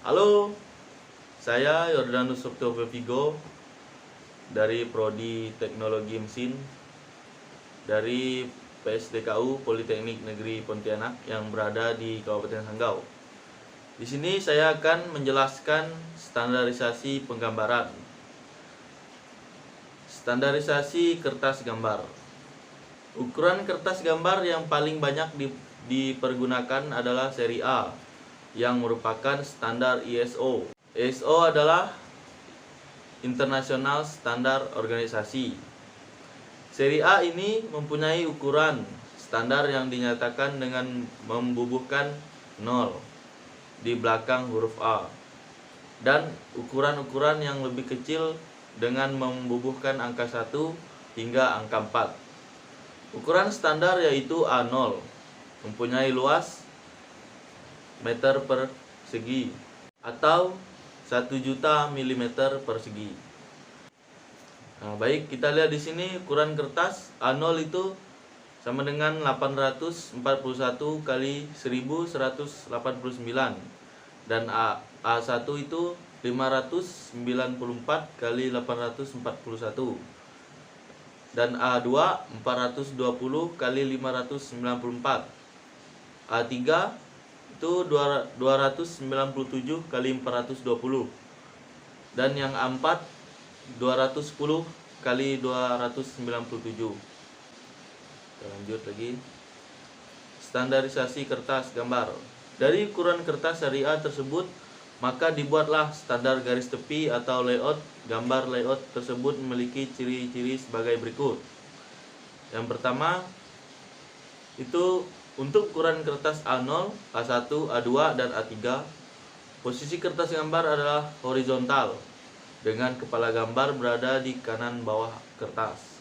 Halo, saya Yordanus Octavio Vigo dari Prodi Teknologi Mesin dari PSDKU Politeknik Negeri Pontianak yang berada di Kabupaten Sanggau. Di sini saya akan menjelaskan standarisasi penggambaran. Standarisasi kertas gambar. Ukuran kertas gambar yang paling banyak dipergunakan adalah seri A yang merupakan standar ISO. ISO adalah International Standard Organisasi. Seri A ini mempunyai ukuran standar yang dinyatakan dengan membubuhkan 0 di belakang huruf A, dan ukuran-ukuran yang lebih kecil dengan membubuhkan angka 1 hingga angka 4. Ukuran standar yaitu A0, mempunyai luas meter persegi atau 1.000.000 mm persegi. Nah, baik, kita lihat di sini ukuran kertas A0 itu sama dengan 841 kali 1189 dan A1 itu 594 kali 841 dan A2 420 kali 594. A3 itu 297 kali 420 dan yang A4 210 kali 297. Kita lanjut lagi. Standarisasi kertas gambar. Dari ukuran kertas seri A tersebut, maka dibuatlah standar garis tepi atau layout. Gambar layout tersebut memiliki ciri-ciri sebagai berikut. Yang pertama, itu untuk ukuran kertas A0, A1, A2, dan A3, posisi kertas gambar adalah horizontal dengan kepala gambar berada di kanan bawah kertas.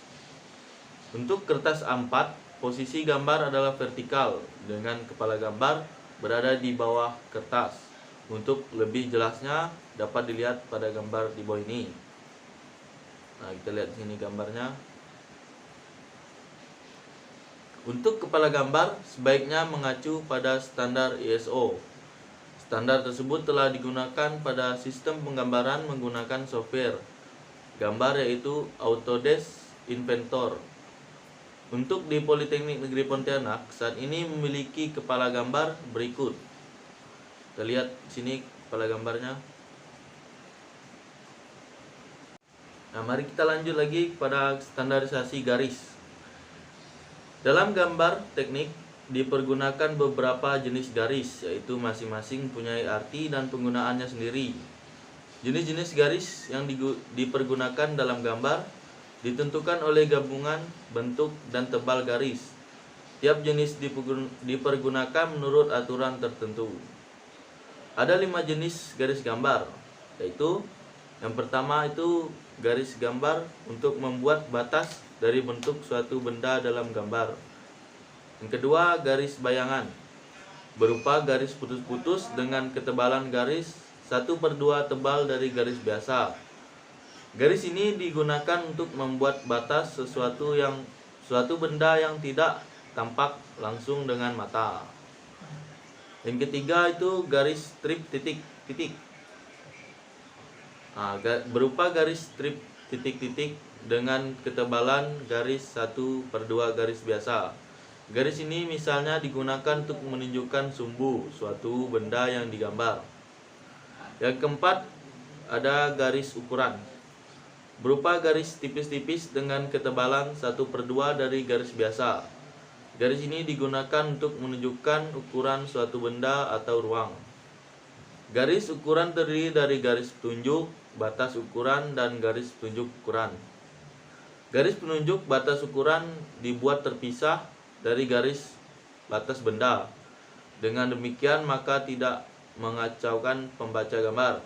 Untuk kertas A4, posisi gambar adalah vertikal dengan kepala gambar berada di bawah kertas. Untuk lebih jelasnya dapat dilihat pada gambar di bawah ini. Nah, kita lihat sini gambarnya. Untuk kepala gambar sebaiknya mengacu pada standar ISO. Standar tersebut telah digunakan pada sistem penggambaran menggunakan software gambar yaitu Autodesk Inventor. Untuk di Politeknik Negeri Pontianak saat ini memiliki kepala gambar berikut. Kita lihat sini kepala gambarnya. Nah, mari kita lanjut lagi pada standarisasi garis. Dalam gambar teknik dipergunakan beberapa jenis garis, yaitu masing-masing mempunyai arti dan penggunaannya sendiri. Jenis-jenis garis yang dipergunakan dalam gambar ditentukan oleh gabungan bentuk dan tebal garis. Tiap jenis dipergunakan menurut aturan tertentu. Ada 5 jenis garis gambar, yaitu yang pertama itu garis gambar untuk membuat batas dari bentuk suatu benda dalam gambar. Yang kedua, garis bayangan berupa garis putus-putus dengan ketebalan garis 1/2 tebal dari garis biasa. Garis ini digunakan untuk membuat batas suatu benda yang tidak tampak langsung dengan mata. Yang ketiga itu garis strip titik-titik. Nah, berupa garis strip titik-titik dengan ketebalan garis 1/2 garis biasa. Garis ini misalnya digunakan untuk menunjukkan sumbu suatu benda yang digambar. Yang keempat, ada garis ukuran berupa garis tipis-tipis dengan ketebalan 1/2 dari garis biasa. Garis ini digunakan untuk menunjukkan ukuran suatu benda atau ruang. Garis ukuran terdiri dari garis petunjuk, batas ukuran, dan garis petunjuk ukuran. Garis penunjuk batas ukuran dibuat terpisah dari garis batas benda. Dengan demikian maka tidak mengacaukan pembaca gambar.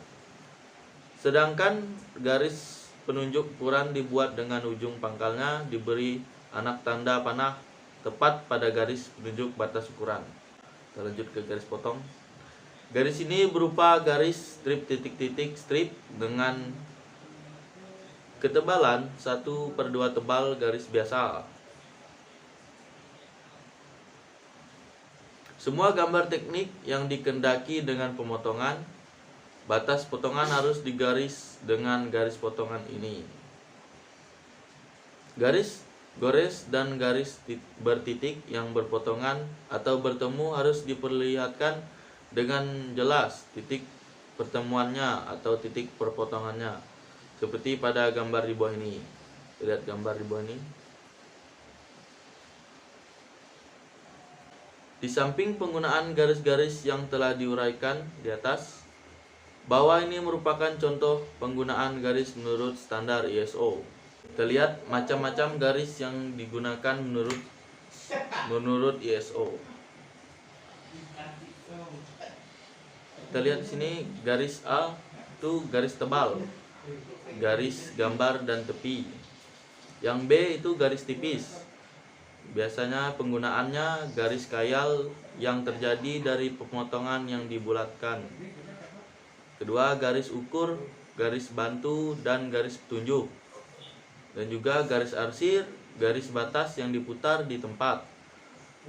Sedangkan garis penunjuk ukuran dibuat dengan ujung pangkalnya diberi anak tanda panah tepat pada garis penunjuk batas ukuran. Kita lanjut ke garis potong. Garis ini berupa garis strip titik-titik strip dengan ketebalan 1/2 tebal garis biasa. Semua gambar teknik yang dikendaki dengan pemotongan Batas potongan harus digaris dengan garis potongan ini. Garis gores dan garis bertitik yang berpotongan atau bertemu harus diperlihatkan dengan jelas titik pertemuannya atau titik perpotongannya, seperti pada gambar di bawah ini. Lihat gambar di bawah ini. Di samping penggunaan garis-garis yang telah diuraikan di atas, bawah ini merupakan contoh penggunaan garis menurut standar ISO. Terlihat macam-macam garis yang digunakan menurut ISO. Kita lihat di sini garis A itu garis tebal, garis gambar dan tepi. Yang B itu garis tipis. Biasanya penggunaannya garis khayal yang terjadi dari pemotongan yang dibulatkan. Kedua, garis ukur, garis bantu, dan garis petunjuk. Dan juga garis arsir, garis batas yang diputar di tempat.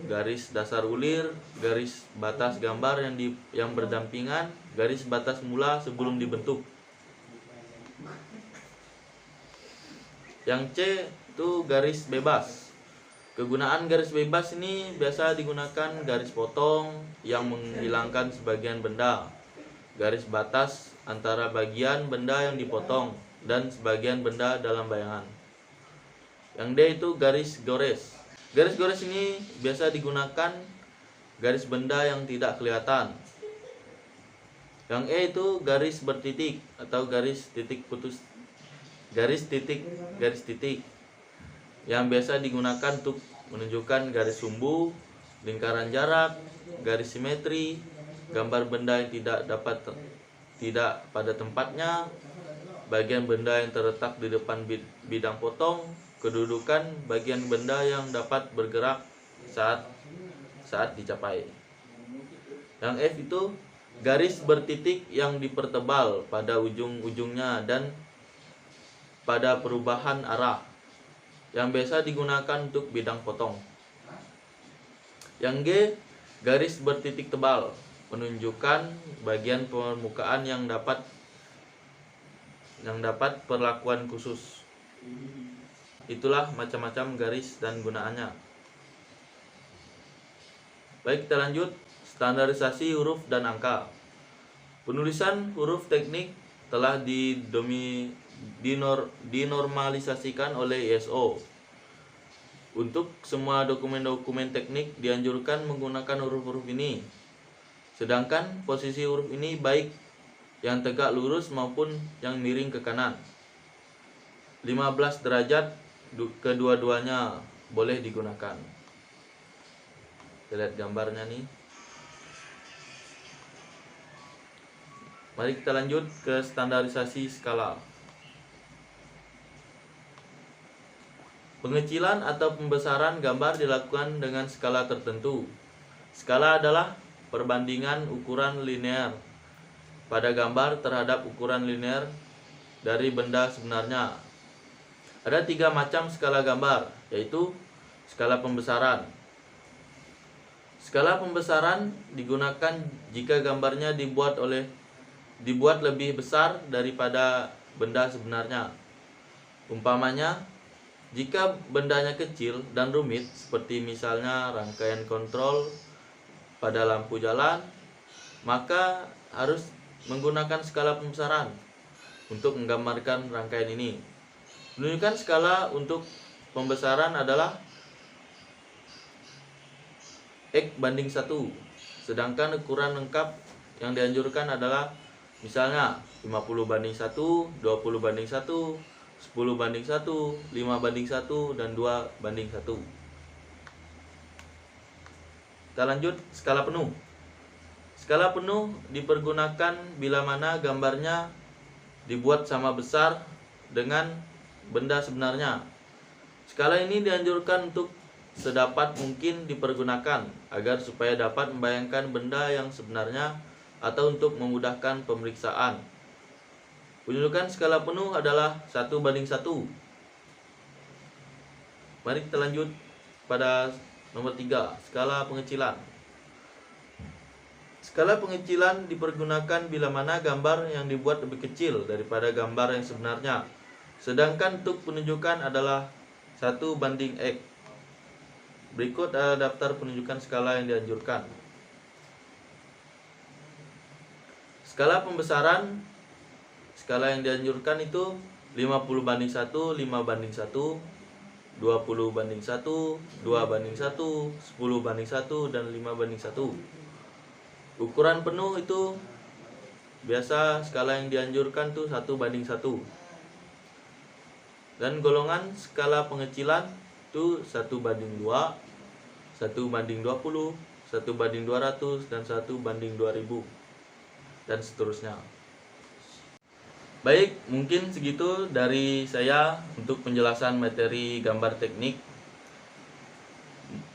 Garis dasar ulir, garis batas gambar yang berdampingan, garis batas mula sebelum dibentuk. Yang C itu garis bebas. Kegunaan garis bebas ini biasa digunakan garis potong yang menghilangkan sebagian benda, garis batas antara bagian benda yang dipotong dan sebagian benda dalam bayangan. Yang D itu garis gores. Garis gores ini biasa digunakan garis benda yang tidak kelihatan. Yang E itu garis bertitik atau garis titik putus. Garis titik yang biasa digunakan untuk menunjukkan garis sumbu, lingkaran jarak, garis simetri, gambar benda yang tidak pada tempatnya, bagian benda yang terletak di depan bidang potong, kedudukan bagian benda yang dapat bergerak saat dicapai. Yang F itu garis bertitik yang dipertebal pada ujung-ujungnya dan pada perubahan arah, yang biasa digunakan untuk bidang potong. Yang G, garis bertitik tebal, menunjukkan bagian permukaan yang dapat perlakuan khusus. Itulah macam-macam garis dan gunaannya. Baik, kita lanjut. Standarisasi huruf dan angka. Penulisan huruf teknik telah dinormalisasikan oleh ISO. Untuk semua dokumen-dokumen teknik dianjurkan menggunakan huruf-huruf ini. Sedangkan posisi huruf ini baik yang tegak lurus maupun yang miring ke kanan. 15 derajat kedua-duanya boleh digunakan. Kita lihat gambarnya nih. Mari kita lanjut ke standarisasi skala. Pengecilan atau pembesaran gambar dilakukan dengan skala tertentu. Skala adalah perbandingan ukuran linear pada gambar terhadap ukuran linear dari benda sebenarnya. Ada 3 macam skala gambar, yaitu skala pembesaran. Skala pembesaran digunakan jika gambarnya dibuat lebih besar daripada benda sebenarnya. Umpamanya, jika bendanya kecil dan rumit, seperti misalnya rangkaian kontrol pada lampu jalan, maka harus menggunakan skala pembesaran untuk menggambarkan rangkaian ini. Menunjukkan skala untuk pembesaran adalah X/1, sedangkan ukuran lengkap yang dianjurkan adalah misalnya 50/1, 20/1, 10/1, 5/1, dan 2/1. Kita lanjut skala penuh. Skala penuh dipergunakan bila mana gambarnya dibuat sama besar dengan benda sebenarnya. Skala ini dianjurkan untuk sedapat mungkin dipergunakan agar supaya dapat membayangkan benda yang sebenarnya atau untuk memudahkan pemeriksaan. Penunjukan skala penuh adalah 1/1. Mari kita lanjut pada nomor 3, skala pengecilan. Skala pengecilan dipergunakan bila mana gambar yang dibuat lebih kecil daripada gambar yang sebenarnya. Sedangkan untuk penunjukan adalah 1:X. Berikut adalah daftar penunjukan skala yang dianjurkan. Skala pembesaran, skala yang dianjurkan itu 50:1, 5:1, 20:1, 2:1, 10:1, dan 5:1. Ukuran penuh itu biasa skala yang dianjurkan tuh 1:1. Dan golongan skala pengecilan itu 1:2, 1:20, 1:200, dan 1:2000, dan seterusnya. Baik, mungkin segitu dari saya untuk penjelasan materi gambar teknik.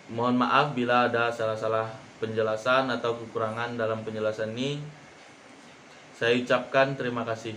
Mohon maaf bila ada salah-salah penjelasan atau kekurangan dalam penjelasan ini. Saya ucapkan terima kasih.